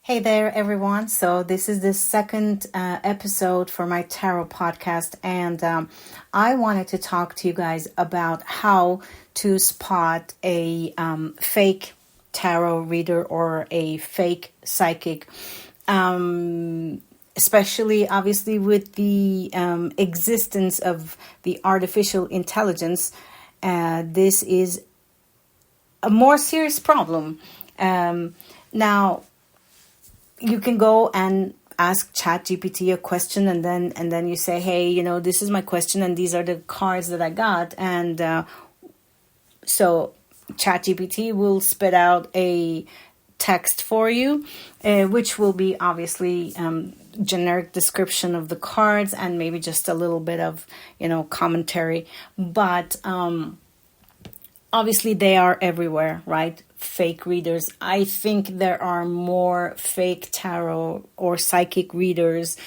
Hey there, everyone. So, this is the second episode for my tarot podcast, and I wanted to talk to you guys about how to spot a fake tarot reader or a fake psychic. Especially, obviously, with the existence of the artificial intelligence, this is a more serious problem. Now, you can go and ask ChatGPT a question, and then you say, hey, this is my question and these are the cards that I got, and so ChatGPT will spit out a text for you, which will be obviously generic description of the cards and maybe just a little bit of commentary, but obviously they are everywhere, right? Fake readers. I think there are more fake tarot or psychic readers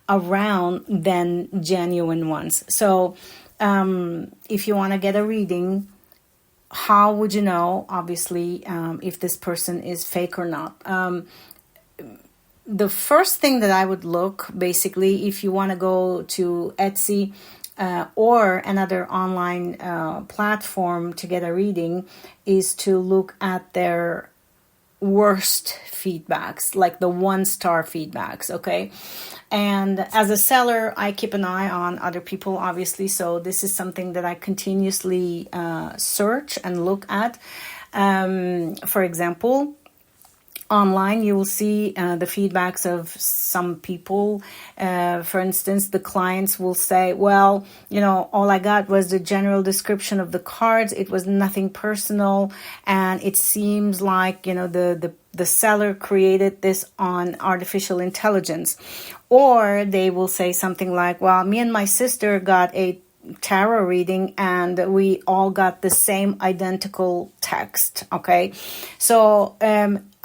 around than genuine ones. So if you want to get a reading, how would you know, obviously, if this person is fake or not? The first thing that I would look, basically, if you want to go to Etsy, or another online platform to get a reading, is to look at their worst feedbacks, like the 1-star feedbacks, okay? And as a seller, I keep an eye on other people, obviously, so this is something that I continuously search and look at. For example, online, you will see the feedbacks of some people. For instance, the clients will say, well, all I got was the general description of the cards. It was nothing personal. And it seems like, the seller created this on artificial intelligence. Or they will say something like, well, me and my sister got a tarot reading and we all got the same identical text. Okay. So,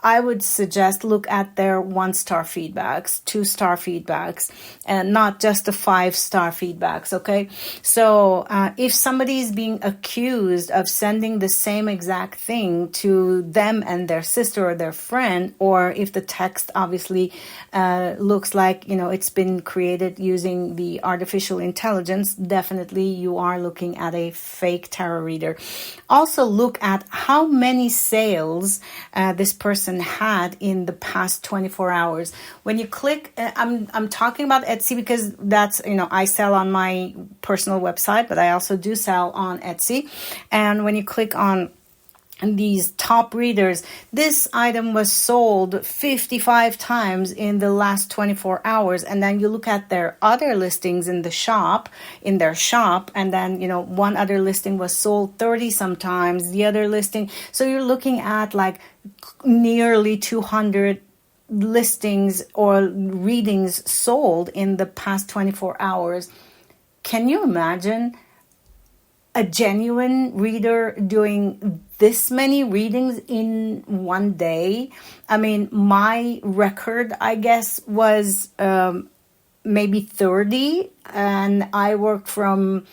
I would suggest look at their 1-star feedbacks, 2-star feedbacks, and not just the 5-star feedbacks, okay? So if somebody is being accused of sending the same exact thing to them and their sister or their friend, or if the text obviously looks like, it's been created using the artificial intelligence, definitely you are looking at a fake tarot reader. Also look at how many sales this person had in the past 24 hours. When you click, I'm talking about Etsy because that's, I sell on my personal website, but I also do sell on Etsy. And when you click on these top readers, this item was sold 55 times in the last 24 hours. And then you look at their other listings in their shop, and then, one other listing was sold 30 sometimes, the other listing. So you're looking at like nearly 200 listings or readings sold in the past 24 hours. Can you imagine a genuine reader doing this many readings in one day? I mean, my record, I guess, was maybe 30, and I worked from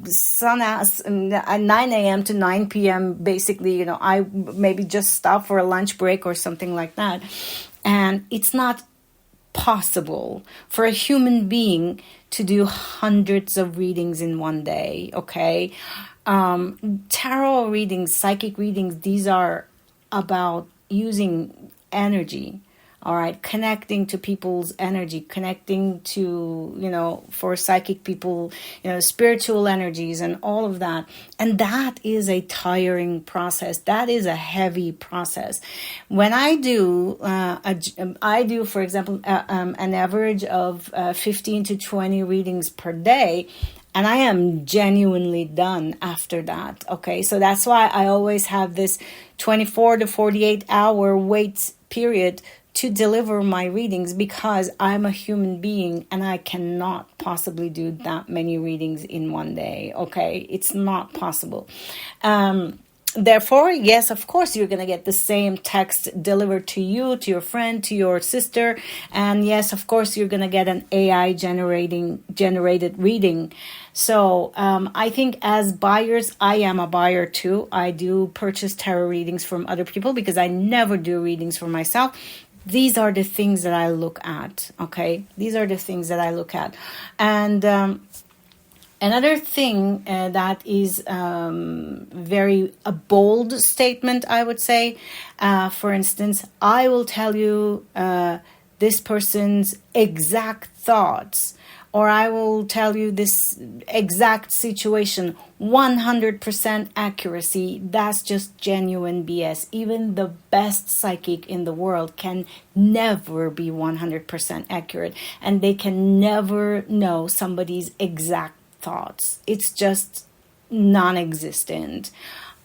sun at 9 a.m. to 9 p.m. basically. I maybe just stop for a lunch break or something like that. And it's not possible for a human being to do hundreds of readings in one day, okay? Tarot readings, psychic readings, these are about using energy, all right? Connecting to people's energy, connecting to, for psychic people, spiritual energies and all of that. And that is a tiring process. That is a heavy process. When I do, for example, an average of 15 to 20 readings per day, and I am genuinely done after that, okay? So that's why I always have this 24 to 48 hour wait period to deliver my readings, because I'm a human being and I cannot possibly do that many readings in one day, okay? It's not possible. Therefore, yes, of course, you're going to get the same text delivered to you, to your friend, to your sister. And yes, of course, you're going to get an AI generated reading. So I think as buyers, I am a buyer too. I do purchase tarot readings from other people because I never do readings for myself. These are the things that I look at. Okay. These are the things that I look at. And, another thing that is very a bold statement, I would say, for instance, I will tell you this person's exact thoughts, or I will tell you this exact situation, 100% accuracy. That's just genuine BS. Even the best psychic in the world can never be 100% accurate, and they can never know somebody's exact thoughts. It's just non-existent.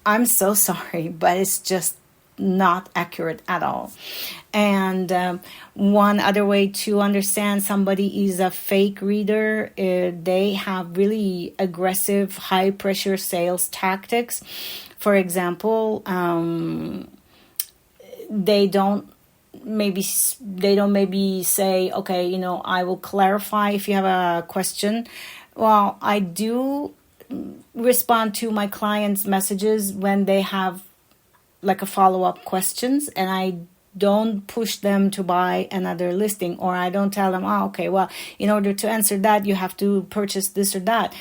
I'm so sorry, but it's just not accurate at all. And one other way to understand somebody is a fake reader, they have really aggressive, high pressure sales tactics. For example, they don't maybe say, okay, I will clarify if you have a question. Well, I do respond to my clients' messages when they have like a follow-up questions, and I don't push them to buy another listing, or I don't tell them, oh, okay, well, in order to answer that, you have to purchase this or that.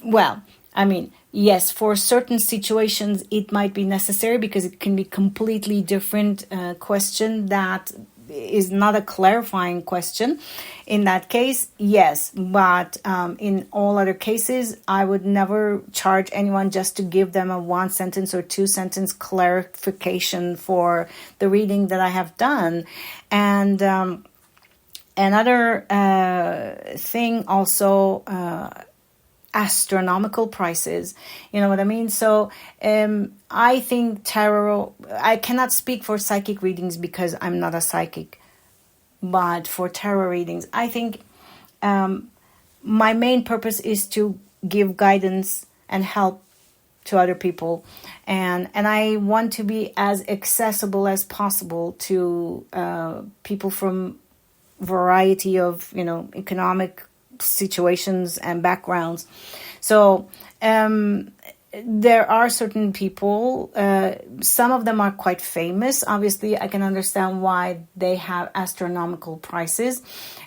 Well, I mean, yes, for certain situations, it might be necessary because it can be completely different question that is not a clarifying question. In that case, yes, but in all other cases, I would never charge anyone just to give them a 1 sentence or 2 sentence clarification for the reading that I have done. And another thing also, astronomical prices, you know what I mean? So I think tarot, I cannot speak for psychic readings because I'm not a psychic, but for tarot readings, I think my main purpose is to give guidance and help to other people, and I want to be as accessible as possible to people from variety of economic situations and backgrounds. So there are certain people, some of them are quite famous. Obviously, I can understand why they have astronomical prices,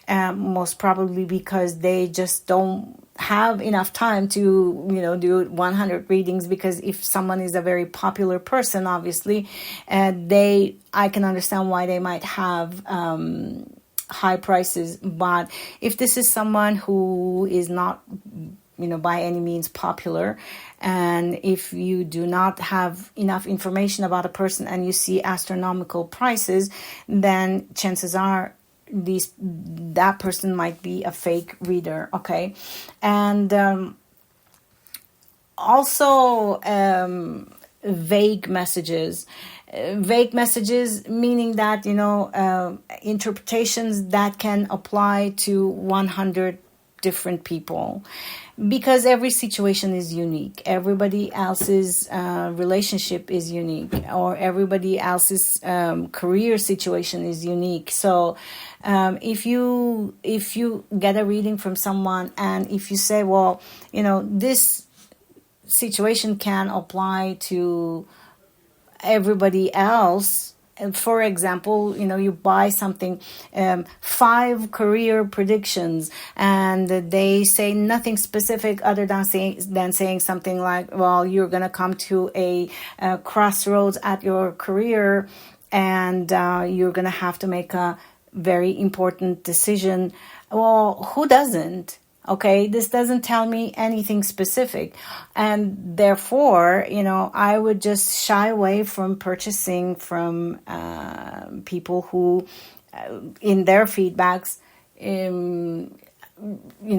most probably because they just don't have enough time to do 100 readings, because if someone is a very popular person, obviously I can understand why they might have high prices. But if this is someone who is not by any means popular, and if you do not have enough information about a person and you see astronomical prices, then chances are that person might be a fake reader. Okay. And also vague messages meaning that interpretations that can apply to 100 different people, because every situation is unique. Everybody else's relationship is unique, or everybody else's career situation is unique. So if you get a reading from someone, and if you say, well, this situation can apply to everybody else. For example, you buy something, 5 career predictions, and they say nothing specific other than saying something like, well, you're going to come to a crossroads at your career, and you're going to have to make a very important decision. Well, who doesn't? Okay, this doesn't tell me anything specific, and therefore, I would just shy away from purchasing from people who, in their feedbacks,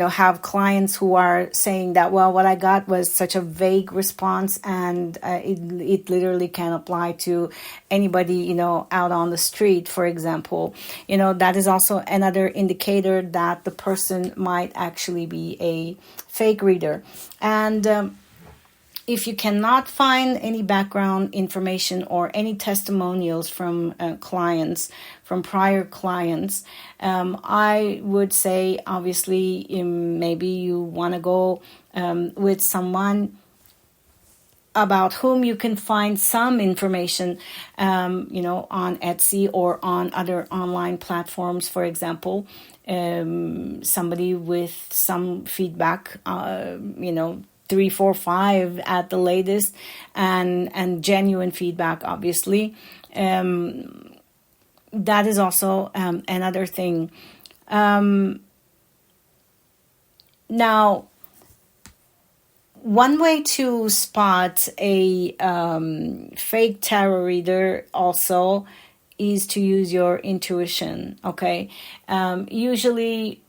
have clients who are saying that, well, what I got was such a vague response, and it literally can apply to anybody, out on the street, for example. That is also another indicator that the person might actually be a fake reader. And if you cannot find any background information or any testimonials from clients, from prior clients, I would say, obviously, maybe you want to go with someone about whom you can find some information, on Etsy or on other online platforms, for example. Somebody with some feedback, 3, 4, 5 at the latest, and genuine feedback, obviously. That is also another thing. Now, one way to spot a fake tarot reader also is to use your intuition, okay? Usually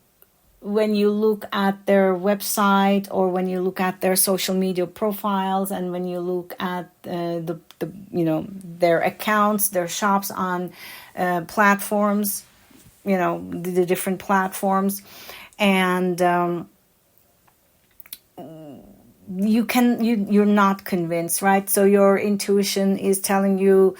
when you look at their website or when you look at their social media profiles and when you look at their accounts, their shops on platforms, the different platforms, and you're not convinced, right? So your intuition is telling you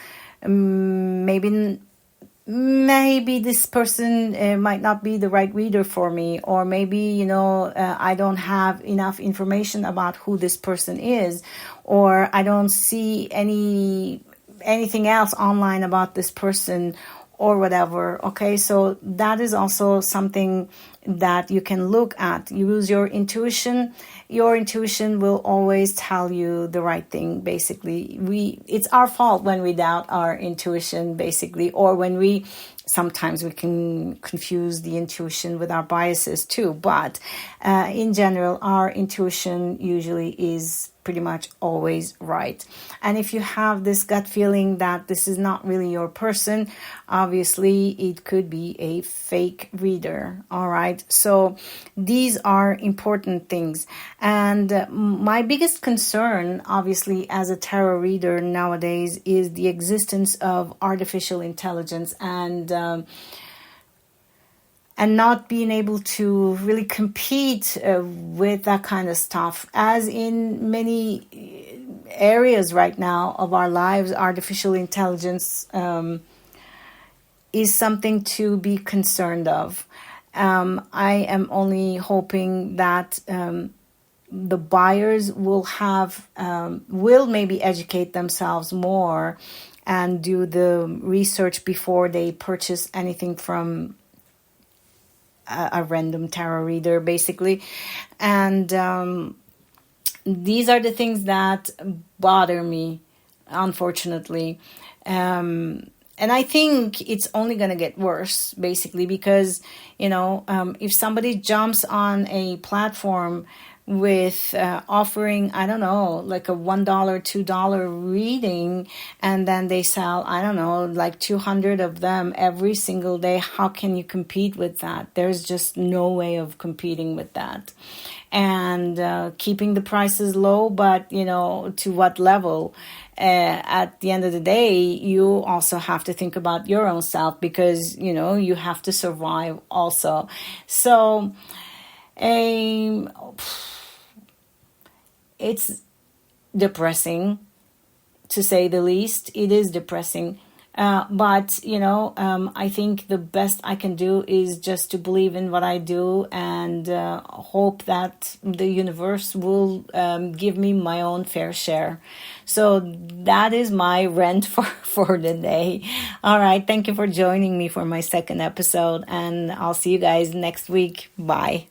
maybe this person might not be the right reader for me, or maybe I don't have enough information about who this person is, or I don't see anything else online about this person, or whatever. Okay, so that is also something that you can look at. Use your intuition. Your intuition will always tell you the right thing, basically. It's our fault when we doubt our intuition, basically, or when sometimes we can confuse the intuition with our biases too. But in general, our intuition usually is pretty much always right. And if you have this gut feeling that this is not really your person, obviously it could be a fake reader. All right. So these are important things. And my biggest concern, obviously, as a tarot reader nowadays is the existence of artificial intelligence and not being able to really compete with that kind of stuff. As in many areas right now of our lives, artificial intelligence is something to be concerned of. I am only hoping that the buyers will maybe educate themselves more and do the research before they purchase anything from a random tarot reader, basically. And these are the things that bother me, unfortunately. And I think it's only going to get worse, basically, because, if somebody jumps on a platform with offering, I don't know, like a $1, $2 reading, and then they sell, I don't know, like 200 of them every single day, how can you compete with that? There's just no way of competing with that. And keeping the prices low, but, to what level? At the end of the day, you also have to think about your own self, because, you have to survive also. So, it's depressing, to say the least. It is depressing. But, I think the best I can do is just to believe in what I do and hope that the universe will give me my own fair share. So that is my rant for the day. All right. Thank you for joining me for my second episode, and I'll see you guys next week. Bye.